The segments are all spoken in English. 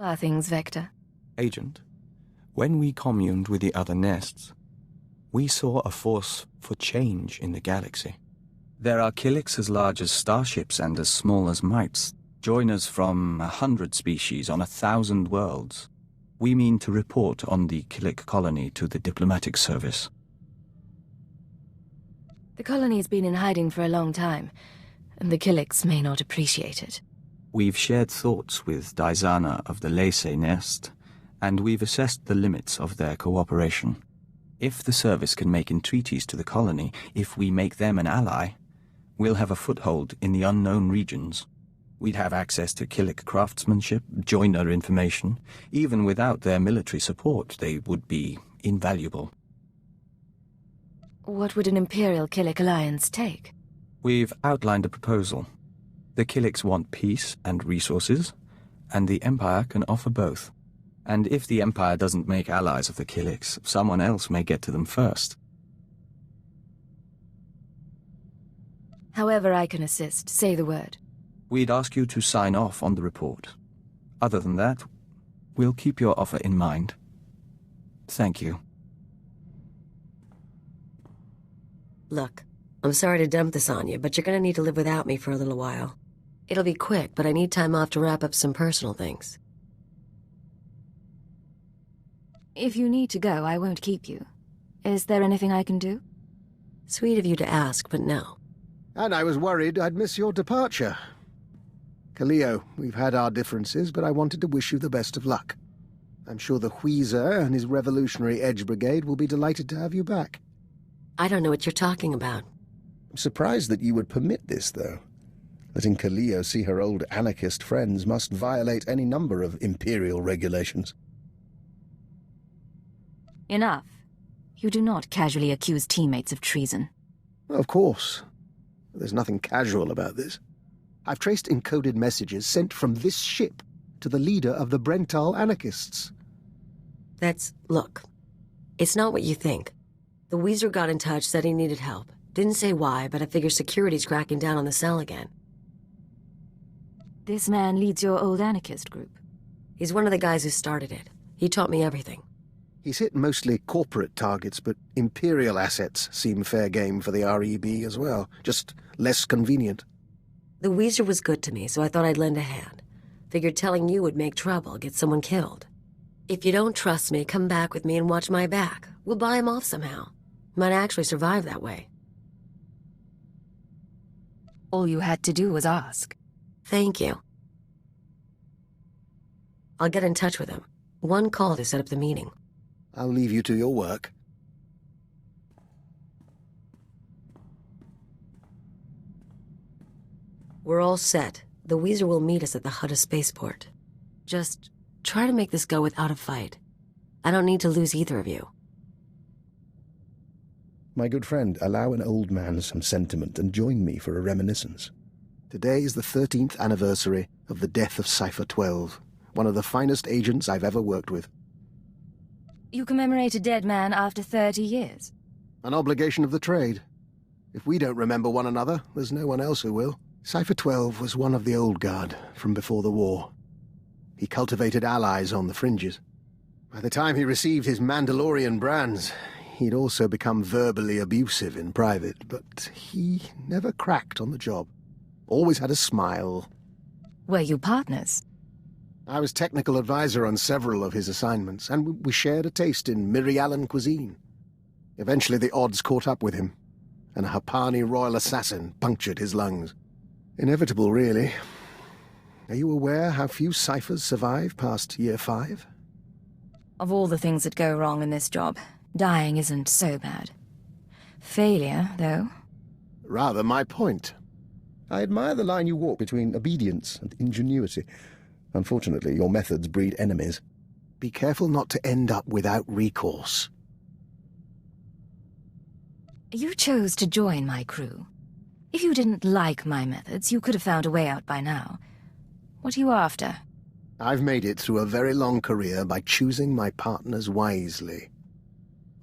Are things, Vector? Agent, when we communed with the other nests, we saw a force for change in the galaxy. There are Killiks as large as starships and as small as mites, joiners from 100 species on 1,000 worlds. We mean to report on the Killik colony to the diplomatic service. The colony's been in hiding for a long time, and the Killiks may not appreciate it. We've shared thoughts with Daizana of the Lacey nest, and we've assessed the limits of their cooperation. If the service can make entreaties to the colony, if we make them an ally, we'll have a foothold in the unknown regions. We'd have access to Killik craftsmanship, joiner information. Even without their military support, they would be invaluable. What would an Imperial Killik alliance take? We've outlined a proposal. The Killiks want peace and resources, and the Empire can offer both. And if the Empire doesn't make allies of the Killiks, someone else may get to them first. However I can assist, say the word. We'd ask you to sign off on the report. Other than that, we'll keep your offer in mind. Thank you. Look, I'm sorry to dump this on you, but you're gonna need to live without me for a little while. It'll be quick, but I need time off to wrap up some personal things. If you need to go, I won't keep you. Is there anything I can do? Sweet of you to ask, but no. And I was worried I'd miss your departure. Kaleo, we've had our differences, but I wanted to wish you the best of luck. I'm sure the Wheezer and his Revolutionary Edge Brigade will be delighted to have you back. I don't know what you're talking about. I'm surprised that you would permit this, though. Letting Kaleo see her old anarchist friends must violate any number of Imperial regulations. Enough. You do not casually accuse teammates of treason. Of course. There's nothing casual about this. I've traced encoded messages sent from this ship to the leader of the Brental anarchists. Look, it's not what you think. The Weezer got in touch, said he needed help. Didn't say why, but I figure security's cracking down on the cell again. This man leads your old anarchist group. He's one of the guys who started it. He taught me everything. He's hit mostly corporate targets, but Imperial assets seem fair game for the REB as well, just less convenient. The Weezer was good to me, so I thought I'd lend a hand. Figured telling you would make trouble, get someone killed. If you don't trust me, come back with me and watch my back. We'll buy him off somehow. Might actually survive that way. All you had to do was ask. Thank you. I'll get in touch with him. One call to set up the meeting. I'll leave you to your work. We're all set. The Weezer will meet us at the Hutta spaceport. Just try to make this go without a fight. I don't need to lose either of you. My good friend, allow an old man some sentiment and join me for a reminiscence. Today is the 13th anniversary of the death of SWTOR, one of the finest agents I've ever worked with. You commemorate a dead man after 30 years? An obligation of the trade. If we don't remember one another, there's no one else who will. SWTOR was one of the old guard from before the war. He cultivated allies on the fringes. By the time he received his Mandalorian brands, he'd also become verbally abusive in private, but he never cracked on the job. Always had a smile. Were you partners? I was technical advisor on several of his assignments, and we shared a taste in Mirialan cuisine. Eventually the odds caught up with him, and a Hapani royal assassin punctured his lungs. Inevitable, really. Are you aware how few ciphers survive past year 5? Of all the things that go wrong in this job, dying isn't so bad. Failure, though. Rather my point. I admire the line you walk between obedience and ingenuity. Unfortunately, your methods breed enemies. Be careful not to end up without recourse. You chose to join my crew. If you didn't like my methods, you could have found a way out by now. What are you after? I've made it through a very long career by choosing my partners wisely.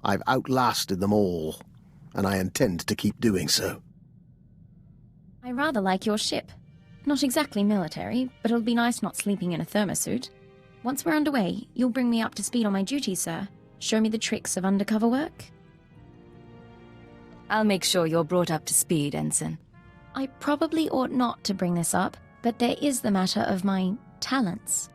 I've outlasted them all, and I intend to keep doing so. I rather like your ship. Not exactly military, but it'll be nice not sleeping in a thermosuit. Once we're underway, you'll bring me up to speed on my duties, sir. Show me the tricks of undercover work. I'll make sure you're brought up to speed, Ensign. I probably ought not to bring this up, but there is the matter of my talents.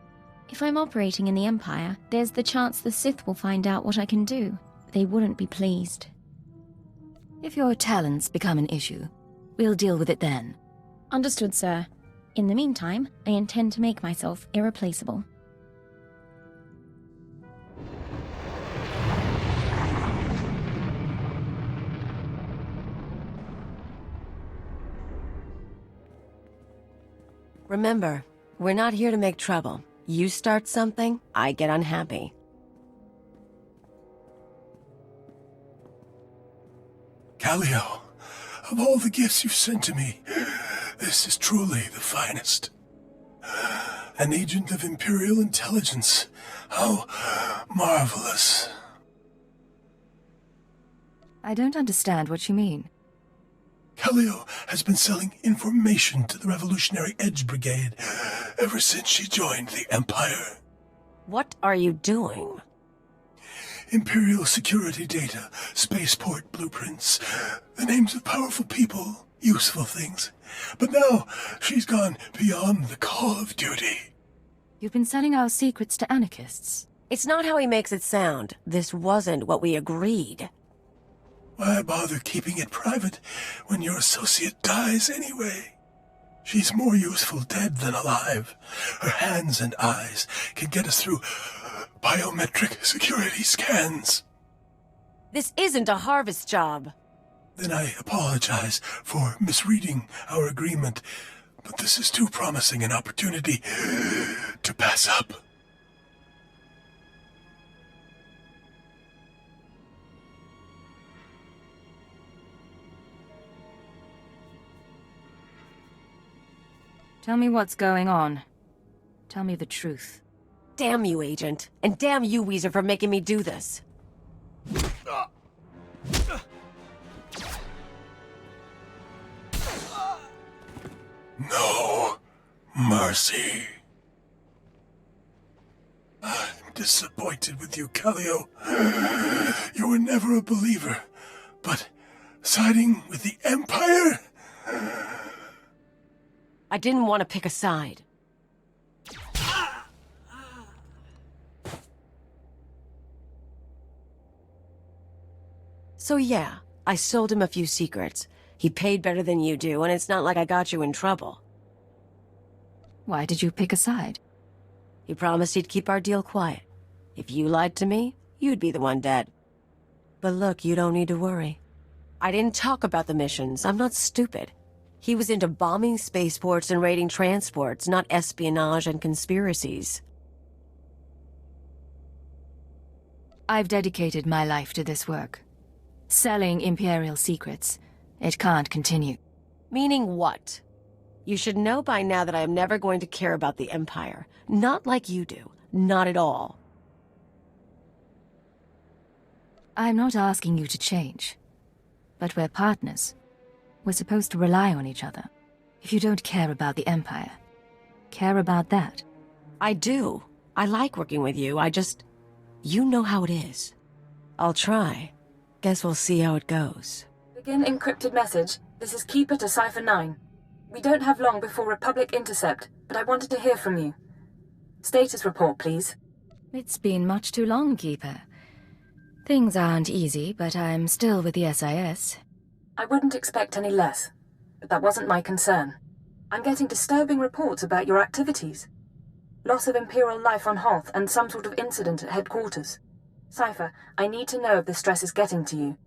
If I'm operating in the Empire, there's the chance the Sith will find out what I can do. They wouldn't be pleased. If your talents become an issue, we'll deal with it then. Understood, sir. In the meantime, I intend to make myself irreplaceable. Remember, we're not here to make trouble. You start something, I get unhappy. Callio, of all the gifts you've sent to me, this is truly the finest. An agent of Imperial intelligence. How marvelous. I don't understand what you mean. Callio has been selling information to the Revolutionary Edge Brigade ever since she joined the Empire. What are you doing? Imperial security data, spaceport blueprints, the names of powerful people, useful things. But now, she's gone beyond the call of duty. You've been selling our secrets to anarchists. It's not how he makes it sound. This wasn't what we agreed. Why bother keeping it private when your associate dies anyway? She's more useful dead than alive. Her hands and eyes can get us through biometric security scans. This isn't a harvest job. Then I apologize for misreading our agreement, but this is too promising an opportunity to pass up. Tell me what's going on. Tell me the truth. Damn you, Agent. And damn you, Weezer, for making me do this. No mercy. I'm disappointed with you, Callio. You were never a believer, but siding with the Empire? I didn't want to pick a side. So yeah, I sold him a few secrets. He paid better than you do, and it's not like I got you in trouble. Why did you pick a side? He promised he'd keep our deal quiet. If you lied to me, you'd be the one dead. But look, you don't need to worry. I didn't talk about the missions. I'm not stupid. He was into bombing spaceports and raiding transports, not espionage and conspiracies. I've dedicated my life to this work. Selling Imperial secrets. It can't continue. Meaning what? You should know by now that I am never going to care about the Empire. Not like you do. Not at all. I'm not asking you to change. But we're partners. We're supposed to rely on each other. If you don't care about the Empire, care about that. I do. I like working with you. You know how it is. I'll try. Guess we'll see how it goes. Begin encrypted message. This is Keeper to Cipher 9. We don't have long before Republic intercept, but I wanted to hear from you. Status report, please. It's been much too long, Keeper. Things aren't easy, but I'm still with the SIS. I wouldn't expect any less, but that wasn't my concern. I'm getting disturbing reports about your activities. Loss of Imperial life on Hoth and some sort of incident at headquarters. Cipher, I need to know if the stress is getting to you.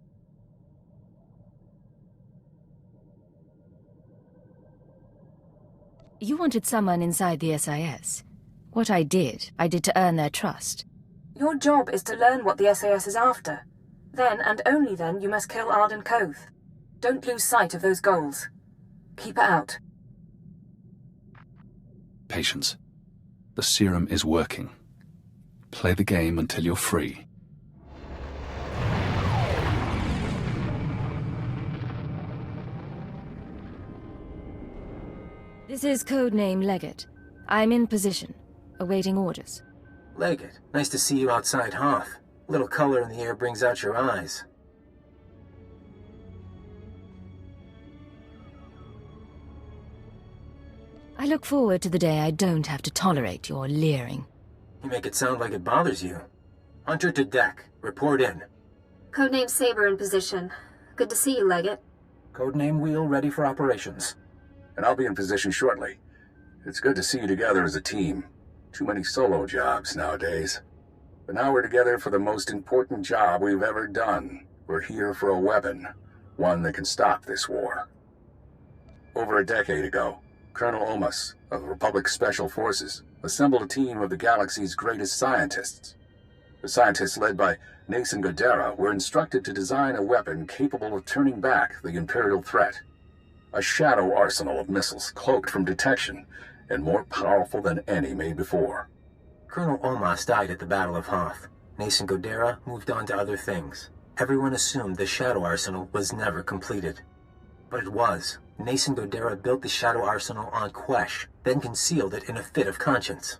You wanted someone inside the SIS. What I did to earn their trust. Your job is to learn what the SAS is after. Then, and only then, you must kill Arden Koth. Don't lose sight of those goals. Keep it out. Patience. The serum is working. Play the game until you're free. This is codename Leggett. I'm in position, awaiting orders. Leggett, nice to see you outside Hoth. A little color in the air brings out your eyes. I look forward to the day I don't have to tolerate your leering. You make it sound like it bothers you. Hunter to deck. Report in. Codename Saber in position. Good to see you, Leggett. Codename Wheel ready for operations. And I'll be in position shortly. It's good to see you together as a team. Too many solo jobs nowadays. But now we're together for the most important job we've ever done. We're here for a weapon. One that can stop this war. Over a decade ago, Colonel Omas of the Republic Special Forces assembled a team of the galaxy's greatest scientists. The scientists, led by Nason Godera, were instructed to design a weapon capable of turning back the Imperial threat. A shadow arsenal of missiles cloaked from detection and more powerful than any made before. Colonel Omas died at the Battle of Hoth. Nason Godera moved on to other things. Everyone assumed the shadow arsenal was never completed. But it was. Nason Godera built the shadow arsenal on Quesh, then concealed it in a fit of conscience.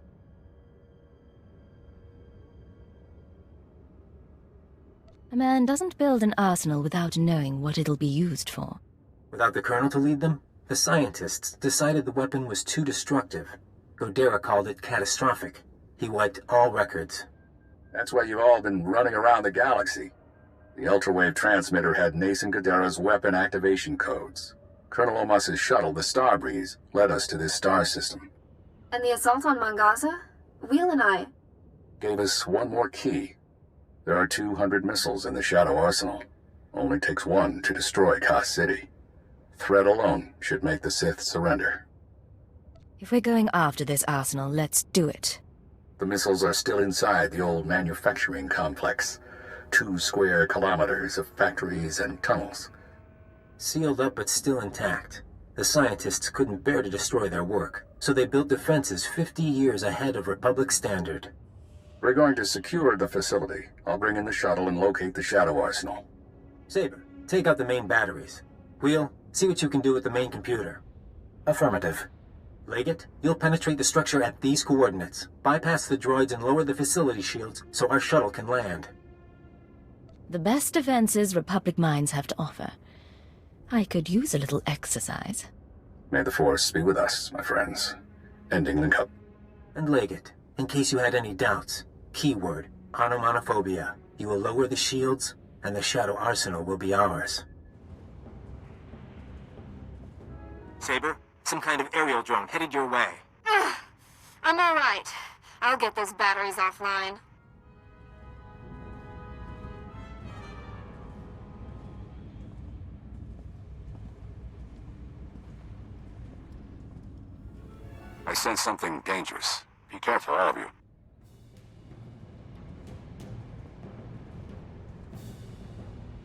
A man doesn't build an arsenal without knowing what it'll be used for. Without the Colonel to lead them, the scientists decided the weapon was too destructive. Godera called it catastrophic. He wiped all records. That's why you've all been running around the galaxy. The ultrawave transmitter had Nason Godera's weapon activation codes. Colonel Omas's shuttle, the Starbreeze, led us to this star system. And the assault on Mangaza? Wheel and I... Gave us one more key. There are 200 missiles in the Shadow Arsenal. Only takes one to destroy Koth City. Threat alone should make the Sith surrender. If we're going after this arsenal, let's do it. The missiles are still inside the old manufacturing complex. 2 square kilometers of factories and tunnels. Sealed up but still intact. The scientists couldn't bear to destroy their work, so they built defenses 50 years ahead of Republic standard. We're going to secure the facility. I'll bring in the shuttle and locate the Shadow Arsenal. Saber, take out the main batteries. Wheel, see what you can do with the main computer. Affirmative. Leggett, you'll penetrate the structure at these coordinates. Bypass the droids and lower the facility shields so our shuttle can land. The best defenses Republic mines have to offer. I could use a little exercise. May the Force be with us, my friends. Ending link up. And Leggett, in case you had any doubts, keyword, onomatophobia. You will lower the shields, and the Shadow Arsenal will be ours. Saber, some kind of aerial drone headed your way. I'm all right. I'll get those batteries offline. I sense something dangerous. Be careful, all of you.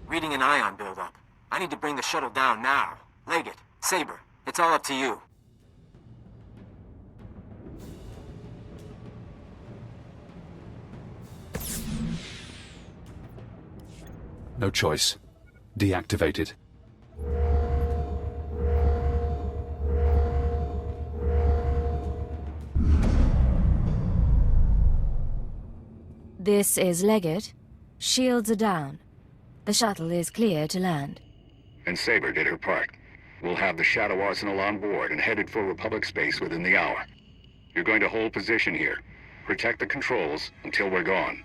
Reading an ion buildup. I need to bring the shuttle down now. Leggett, Saber, it's all up to you. No choice. Deactivated. This is Leggett. Shields are down. The shuttle is clear to land. And Saber did her part. We'll have the Shadow Arsenal on board and headed for Republic space within the hour. You're going to hold position here. Protect the controls until we're gone.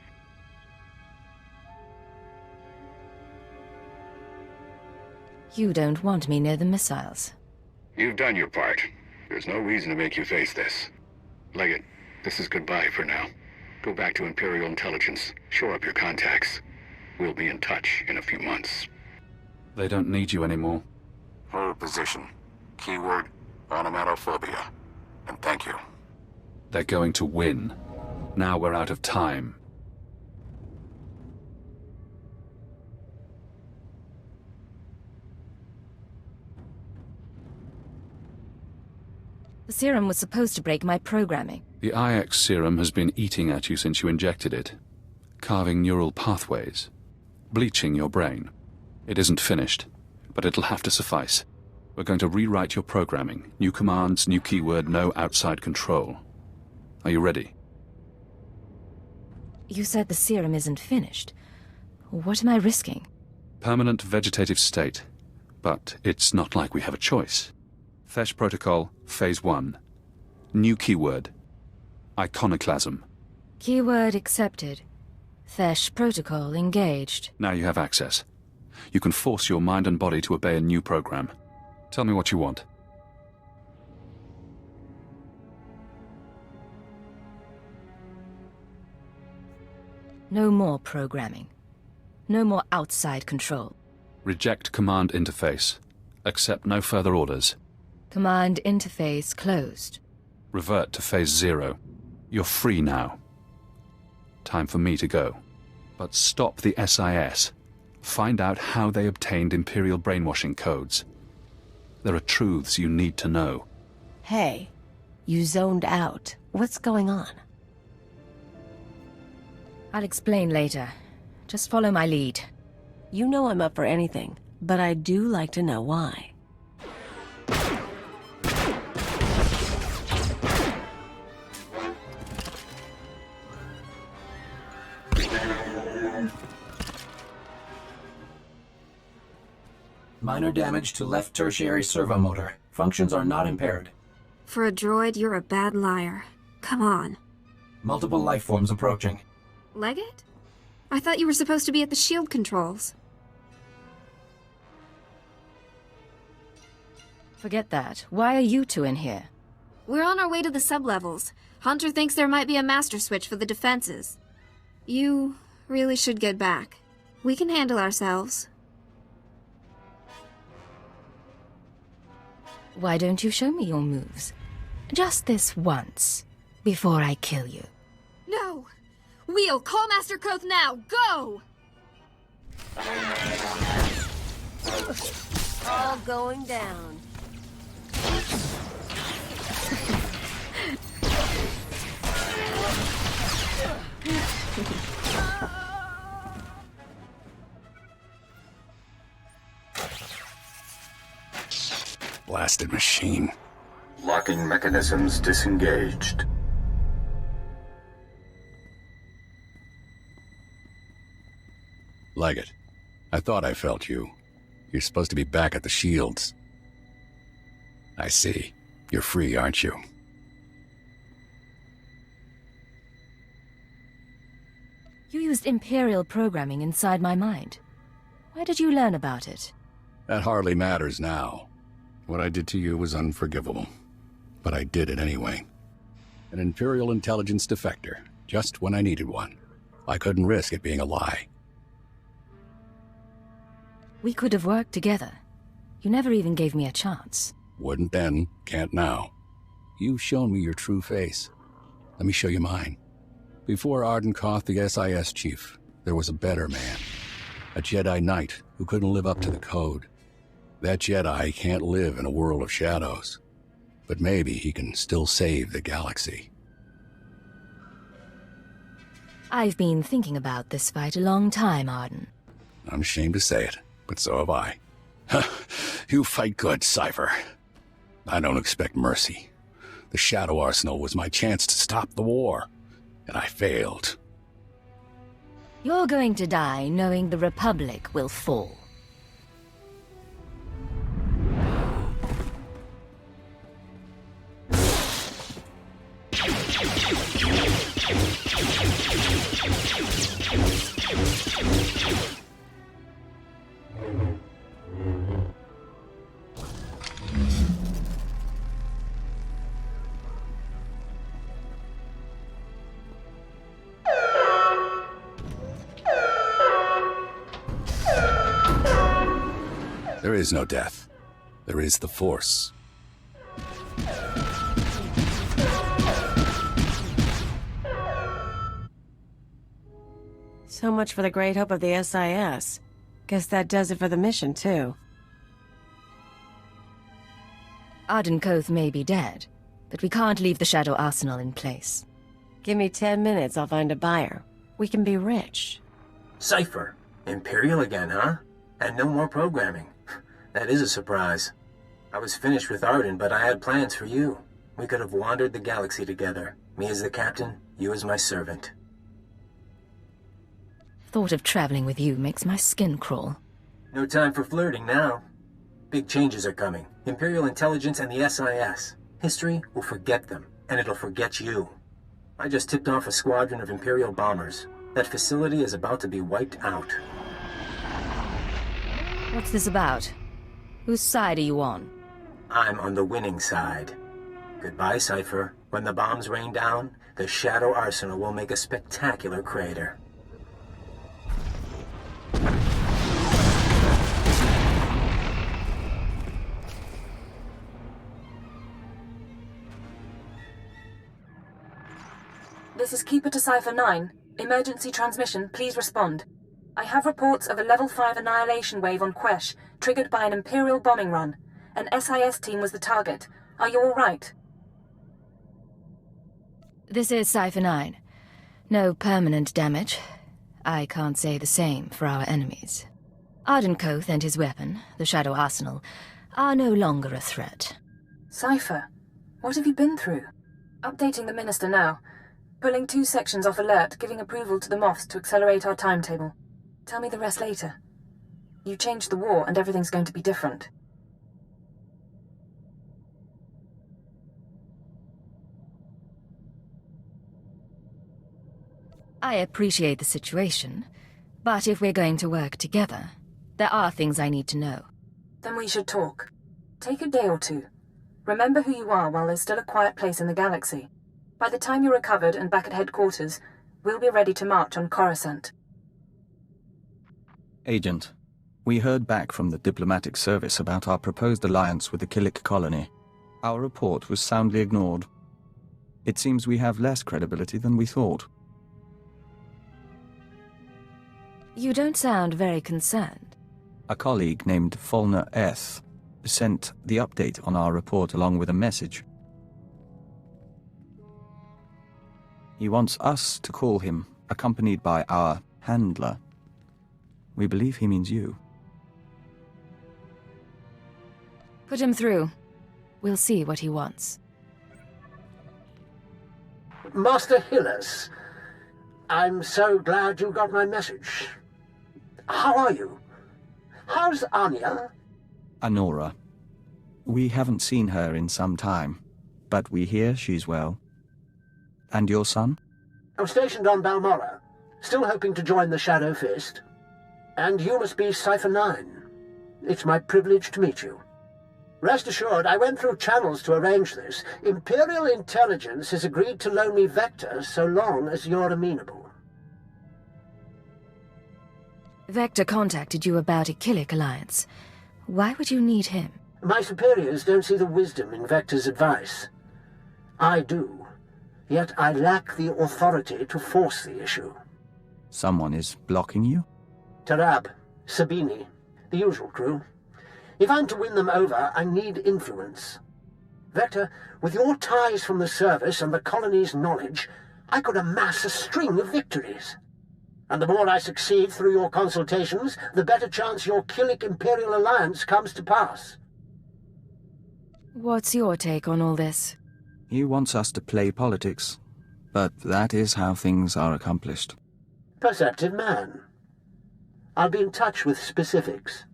You don't want me near the missiles. You've done your part. There's no reason to make you face this. Leggett, this is goodbye for now. Go back to Imperial Intelligence. Shore up your contacts. We'll be in touch in a few months. They don't need you anymore. Hold position. Keyword, onomatophobia. And thank you. They're going to win. Now we're out of time. The serum was supposed to break my programming. The IX serum has been eating at you since you injected it. Carving neural pathways. Bleaching your brain. It isn't finished, but it'll have to suffice. We're going to rewrite your programming. New commands, new keyword, no outside control. Are you ready? You said the serum isn't finished. What am I risking? Permanent vegetative state. But it's not like we have a choice. Quesh Protocol, Phase 1. New keyword. Iconoclasm. Keyword accepted. Quesh Protocol engaged. Now you have access. You can force your mind and body to obey a new program. Tell me what you want. No more programming. No more outside control. Reject command interface. Accept no further orders. Command interface closed. Revert to Phase 0. You're free now. Time for me to go. But stop the SIS. Find out how they obtained Imperial brainwashing codes. There are truths you need to know. Hey, you zoned out. What's going on? I'll explain later. Just follow my lead. You know I'm up for anything, but I do like to know why. Minor damage to left tertiary servo motor. Functions are not impaired. For a droid, you're a bad liar. Come on. Multiple life forms approaching. Leggett? I thought you were supposed to be at the shield controls. Forget that. Why are you two in here? We're on our way to the sublevels. Hunter thinks there might be a master switch for the defenses. You really should get back. We can handle ourselves. Why don't you show me your moves? Just this once, before I kill you. No! Wheel, call Master Koth now! Go! All going down. Blasted machine. Locking mechanisms disengaged. Leggett, I thought I felt you. You're supposed to be back at the shields. I see. You're free, aren't you? You used Imperial programming inside my mind. Where did you learn about it? That hardly matters now. What I did to you was unforgivable. But I did it anyway. An Imperial intelligence defector, just when I needed one. I couldn't risk it being a lie. We could have worked together. You never even gave me a chance. Wouldn't then, can't now. You've shown me your true face. Let me show you mine. Before Arden Koth, the SIS chief, there was a better man. A Jedi Knight who couldn't live up to the code. That Jedi can't live in a world of shadows. But maybe he can still save the galaxy. I've been thinking about this fight a long time, Arden. I'm ashamed to say it, but so have I. You fight good, Cypher. I don't expect mercy. The Shadow Arsenal was my chance to stop the war, and I failed. You're going to die knowing the Republic will fall. There is no death. There is the Force. So much for the great hope of the SIS. Guess that does it for the mission, too. Arden Koth may be dead, but we can't leave the Shadow Arsenal in place. Give me 10 minutes, I'll find a buyer. We can be rich. Cypher. Imperial again, huh? And no more programming. That is a surprise. I was finished with Arden, but I had plans for you. We could have wandered the galaxy together. Me as the captain, you as my servant. Thought of traveling with you makes my skin crawl. No time for flirting now. Big changes are coming. Imperial intelligence and the SIS. History will forget them, and it'll forget you. I just tipped off a squadron of Imperial bombers. That facility is about to be wiped out. What's this about? Whose side are you on? I'm on the winning side. Goodbye, Cypher. When the bombs rain down, the Shadow Arsenal will make a spectacular crater. This is Keeper to Cypher 9. Emergency transmission, please respond. I have reports of a Level 5 annihilation wave on Quesh, triggered by an Imperial bombing run. An SIS team was the target. Are you all right? This is Cypher 9. No permanent damage. I can't say the same for our enemies. Ardenkoth and his weapon, the Shadow Arsenal, are no longer a threat. Cypher, what have you been through? Updating the Minister now. Pulling 2 sections off alert, giving approval to the Moffs to accelerate our timetable. Tell me the rest later. You changed the war and everything's going to be different. I appreciate the situation, but if we're going to work together, there are things I need to know. Then we should talk. Take a day or two. Remember who you are while there's still a quiet place in the galaxy. By the time you're recovered and back at headquarters, we'll be ready to march on Coruscant. Agent, we heard back from the diplomatic service about our proposed alliance with the Killik colony. Our report was soundly ignored. It seems we have less credibility than we thought. You don't sound very concerned. A colleague named Fulner Eth sent the update on our report along with a message. He wants us to call him, accompanied by our handler. We believe he means you. Put him through. We'll see what he wants. Master Hillis, I'm so glad you got my message. How are you? How's Anya? Anora. We haven't seen her in some time, but we hear she's well. And your son? I'm stationed on Balmorra, still hoping to join the Shadow Fist. And you must be Cypher 9. It's my privilege to meet you. Rest assured, I went through channels to arrange this. Imperial intelligence has agreed to loan me Vector so long as you're amenable. Vector contacted you about a Killik alliance. Why would you need him? My superiors don't see the wisdom in Vector's advice. I do. Yet I lack the authority to force the issue. Someone is blocking you? Tarab, Sabini, the usual crew. If I'm to win them over, I need influence. Vector, with your ties from the service and the colony's knowledge, I could amass a string of victories. And the more I succeed through your consultations, the better chance your Killik Imperial alliance comes to pass. What's your take on all this? He wants us to play politics, but that is how things are accomplished. Perceptive man. I'll be in touch with specifics.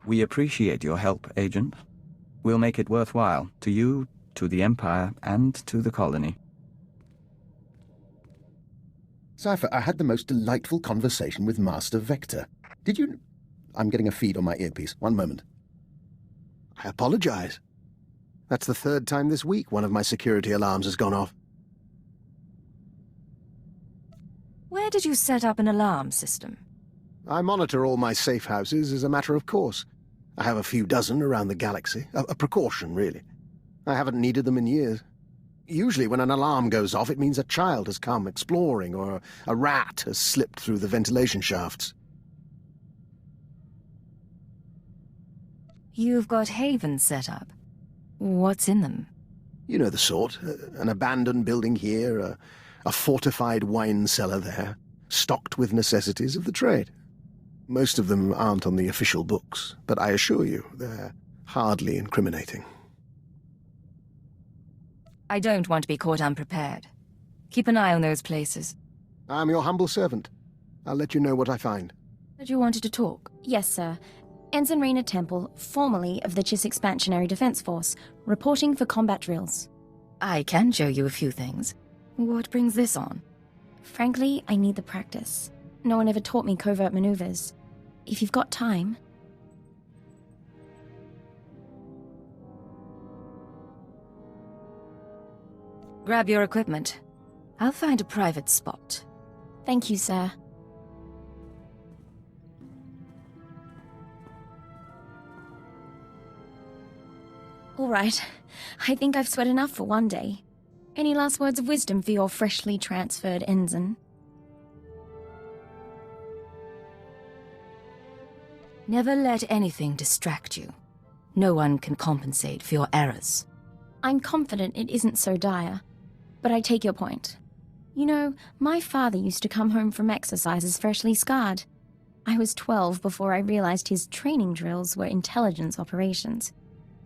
We appreciate your help, Agent. We'll make it worthwhile, to you, to the Empire, and to the colony. Cypher, I had the most delightful conversation with Master Vector. Did you... I'm getting a feed on my earpiece. One moment. I apologize. That's the 3rd time this week one of my security alarms has gone off. Where did you set up an alarm system? I monitor all my safe houses as a matter of course. I have a few dozen around the galaxy. A precaution, really. I haven't needed them in years. Usually when an alarm goes off, it means a child has come exploring, or a rat has slipped through the ventilation shafts. You've got havens set up. What's in them? You know the sort. An abandoned building here, a fortified wine cellar there, stocked with necessities of the trade. Most of them aren't on the official books, but I assure you, they're hardly incriminating. I don't want to be caught unprepared. Keep an eye on those places. I'm your humble servant. I'll let you know what I find. But you wanted to talk? Yes, sir. Ensign Rena Temple, formerly of the Chiss Expansionary Defense Force, reporting for combat drills. I can show you a few things. What brings this on? Frankly, I need the practice. No one ever taught me covert maneuvers. If you've got time... Grab your equipment. I'll find a private spot. Thank you, sir. All right. I think I've sweat enough for one day. Any last words of wisdom for your freshly transferred ensign? Never let anything distract you. No one can compensate for your errors. I'm confident it isn't so dire, but I take your point. You know, my father used to come home from exercises freshly scarred. I was 12 before I realized his training drills were intelligence operations.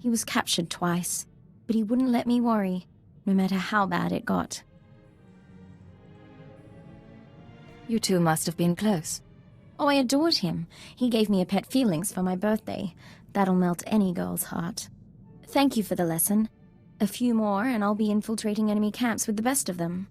He was captured twice, but he wouldn't let me worry, no matter how bad it got. You two must have been close. Oh, I adored him. He gave me a pet feelings for my birthday. That'll melt any girl's heart. Thank you for the lesson. A few more and I'll be infiltrating enemy camps with the best of them.